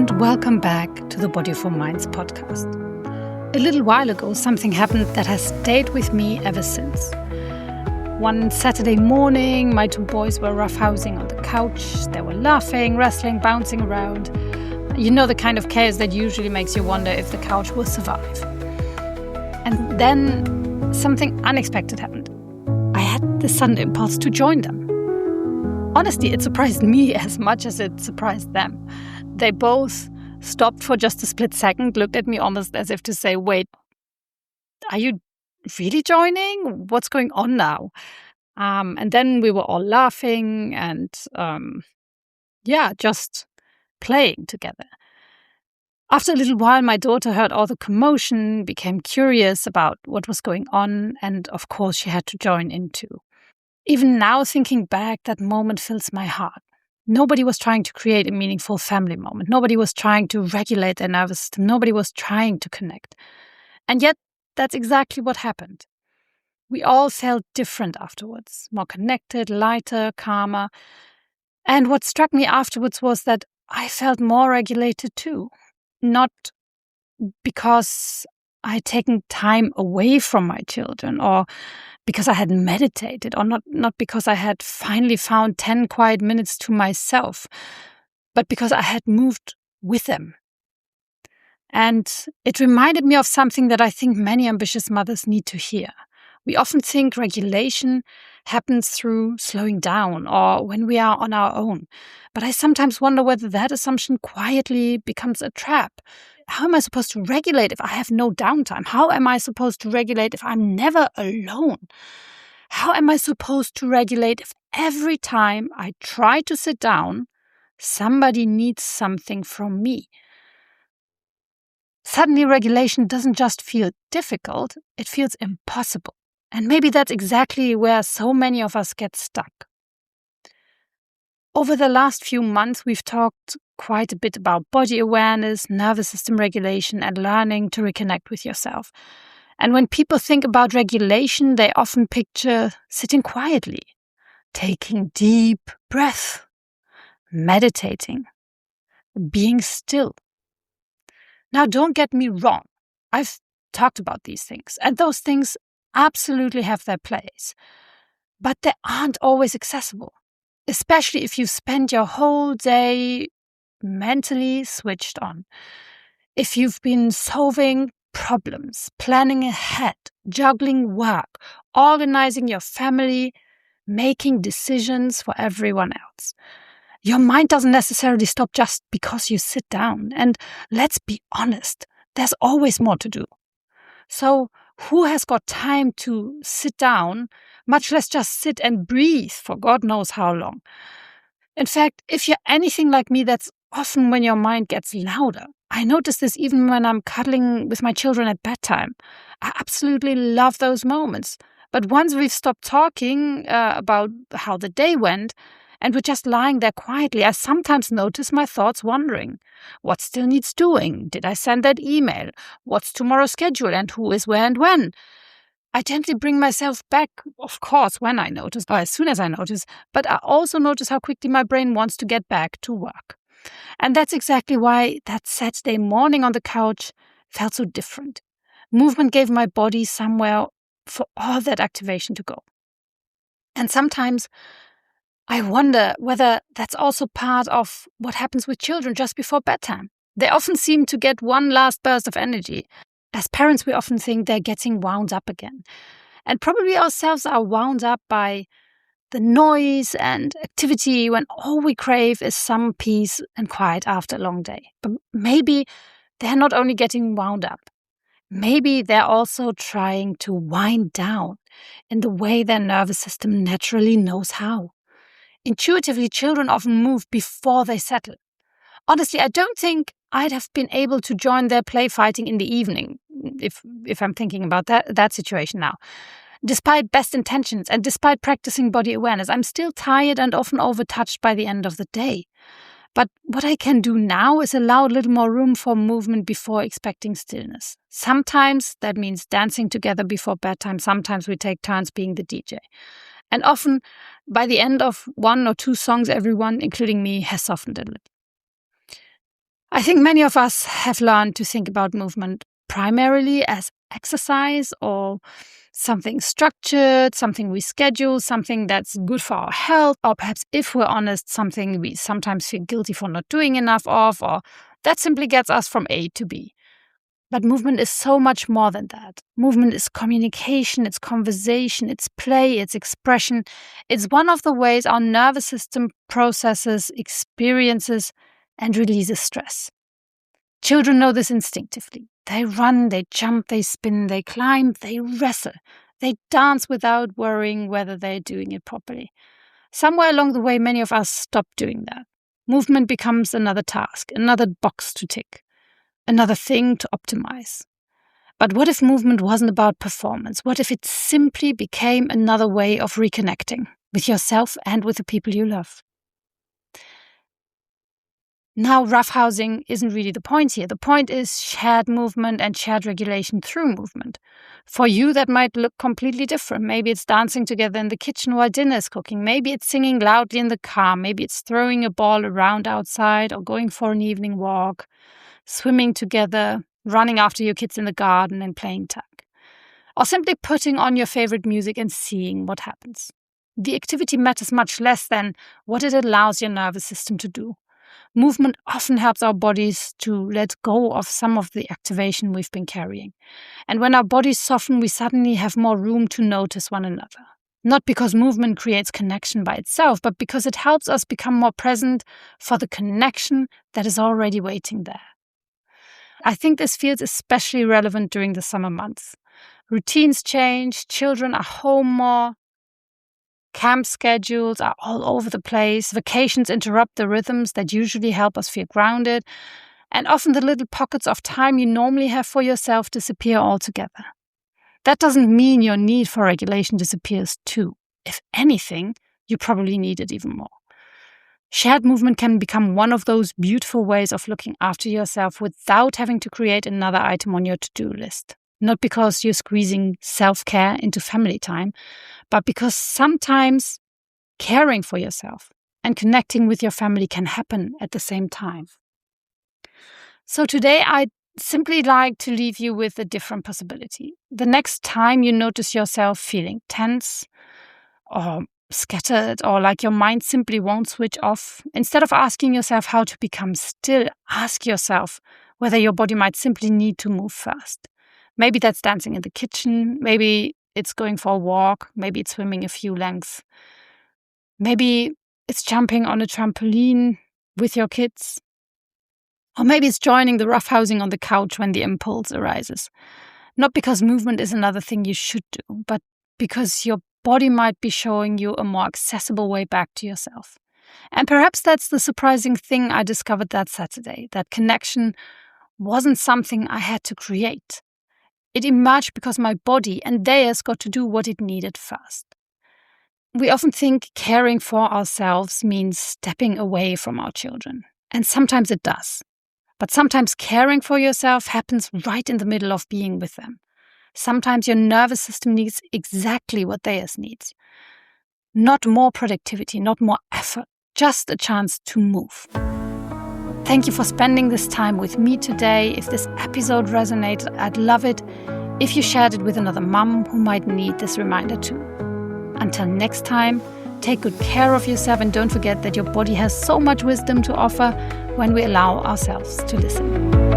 and welcome back to the Body for Minds podcast. A little while ago, something happened that has stayed with me ever since. One Saturday morning, my two boys were roughhousing on the couch. They were laughing, wrestling, bouncing around. You know, the kind of chaos that usually makes you wonder if the couch will survive. And then something unexpected happened. I had the sudden impulse to join them. Honestly, it surprised me as much as it surprised them. They both stopped for just a split second, looked at me almost as if to say, wait, are you really joining? What's going on now? And then we were all laughing and, just playing together. After a little while, my daughter heard all the commotion, became curious about what was going on, and of course she had to join in too. Even now, thinking back, that moment fills my heart. Nobody was trying to create a meaningful family moment. Nobody was trying to regulate their nervous system. Nobody was trying to connect. And yet, that's exactly what happened. We all felt different afterwards, more connected, lighter, calmer. And what struck me afterwards was that I felt more regulated too. Not because I had taken time away from my children or because I had meditated or not because I had finally found 10 quiet minutes to myself, but because I had moved with them. And it reminded me of something that I think many ambitious mothers need to hear. We often think regulation happens through slowing down or when we are on our own. But I sometimes wonder whether that assumption quietly becomes a trap. How am I supposed to regulate if I have no downtime? How am I supposed to regulate if I'm never alone? How am I supposed to regulate if every time I try to sit down, somebody needs something from me? Suddenly, regulation doesn't just feel difficult, it feels impossible. And maybe that's exactly where so many of us get stuck. Over the last few months, we've talked quite a bit about body awareness, nervous system regulation, and learning to reconnect with yourself. And when people think about regulation, they often picture sitting quietly, taking deep breath, meditating, being still. Now, don't get me wrong. I've talked about these things, and those things absolutely have their place. But they aren't always accessible, especially if you've spent your whole day mentally switched on. If you've been solving problems, planning ahead, juggling work, organizing your family, making decisions for everyone else. Your mind doesn't necessarily stop just because you sit down. And let's be honest, there's always more to do. So who has got time to sit down, much less just sit and breathe for God knows how long? In fact, if you're anything like me, that's often when your mind gets louder. I notice this even when I'm cuddling with my children at bedtime. I absolutely love those moments. But once we've stopped talking about how the day went, and we're just lying there quietly, I sometimes notice my thoughts wandering. What still needs doing? Did I send that email? What's tomorrow's schedule and who is where and when? I gently bring myself back, of course, when I notice, or as soon as I notice, but I also notice how quickly my brain wants to get back to work. And that's exactly why that Saturday morning on the couch felt so different. Movement gave my body somewhere for all that activation to go. And sometimes I wonder whether that's also part of what happens with children just before bedtime. They often seem to get one last burst of energy. As parents, we often think they're getting wound up again. And probably ourselves are wound up by the noise and activity when all we crave is some peace and quiet after a long day. But maybe they're not only getting wound up. Maybe they're also trying to wind down in the way their nervous system naturally knows how. Intuitively, children often move before they settle. Honestly, I don't think I'd have been able to join their play fighting in the evening, if I'm thinking about that situation now. Despite best intentions and despite practicing body awareness, I'm still tired and often overtouched by the end of the day. But what I can do now is allow a little more room for movement before expecting stillness. Sometimes that means dancing together before bedtime. Sometimes we take turns being the DJ. And often, by the end of one or two songs, everyone, including me, has softened a little. I think many of us have learned to think about movement primarily as exercise or something structured, something we schedule, something that's good for our health, or perhaps, if we're honest, something we sometimes feel guilty for not doing enough of, or that simply gets us from A to B. But movement is so much more than that. Movement is communication, it's conversation, it's play, it's expression. It's one of the ways our nervous system processes, experiences, and releases stress. Children know this instinctively. They run, they jump, they spin, they climb, they wrestle. They dance without worrying whether they're doing it properly. Somewhere along the way, many of us stop doing that. Movement becomes another task, another box to tick, another thing to optimize. But what if movement wasn't about performance? What if it simply became another way of reconnecting with yourself and with the people you love? Now, roughhousing isn't really the point here. The point is shared movement and shared regulation through movement. For you, that might look completely different. Maybe it's dancing together in the kitchen while dinner is cooking. Maybe it's singing loudly in the car. Maybe it's throwing a ball around outside or going for an evening walk, swimming together, running after your kids in the garden and playing tag. Or simply putting on your favorite music and seeing what happens. The activity matters much less than what it allows your nervous system to do. Movement often helps our bodies to let go of some of the activation we've been carrying. And when our bodies soften, we suddenly have more room to notice one another. Not because movement creates connection by itself, but because it helps us become more present for the connection that is already waiting there. I think this feels especially relevant during the summer months. Routines change, children are home more, camp schedules are all over the place, vacations interrupt the rhythms that usually help us feel grounded, and often the little pockets of time you normally have for yourself disappear altogether. That doesn't mean your need for regulation disappears too. If anything, you probably need it even more. Shared movement can become one of those beautiful ways of looking after yourself without having to create another item on your to-do list. Not because you're squeezing self-care into family time, but because sometimes caring for yourself and connecting with your family can happen at the same time. So today I'd simply like to leave you with a different possibility. The next time you notice yourself feeling tense or scattered or like your mind simply won't switch off, instead of asking yourself how to become still, ask yourself whether your body might simply need to move first. Maybe that's dancing in the kitchen, maybe it's going for a walk, maybe it's swimming a few lengths. Maybe it's jumping on a trampoline with your kids. Or maybe it's joining the roughhousing on the couch when the impulse arises. Not because movement is another thing you should do, but because your body might be showing you a more accessible way back to yourself. And perhaps that's the surprising thing I discovered that Saturday, that connection wasn't something I had to create. It emerged because my body and theirs got to do what it needed first. We often think caring for ourselves means stepping away from our children. And sometimes it does. But sometimes caring for yourself happens right in the middle of being with them. Sometimes your nervous system needs exactly what theirs needs. Not more productivity, not more effort, just a chance to move. Thank you for spending this time with me today. If this episode resonated, I'd love it if you shared it with another mum who might need this reminder too. Until next time, take good care of yourself and don't forget that your body has so much wisdom to offer when we allow ourselves to listen.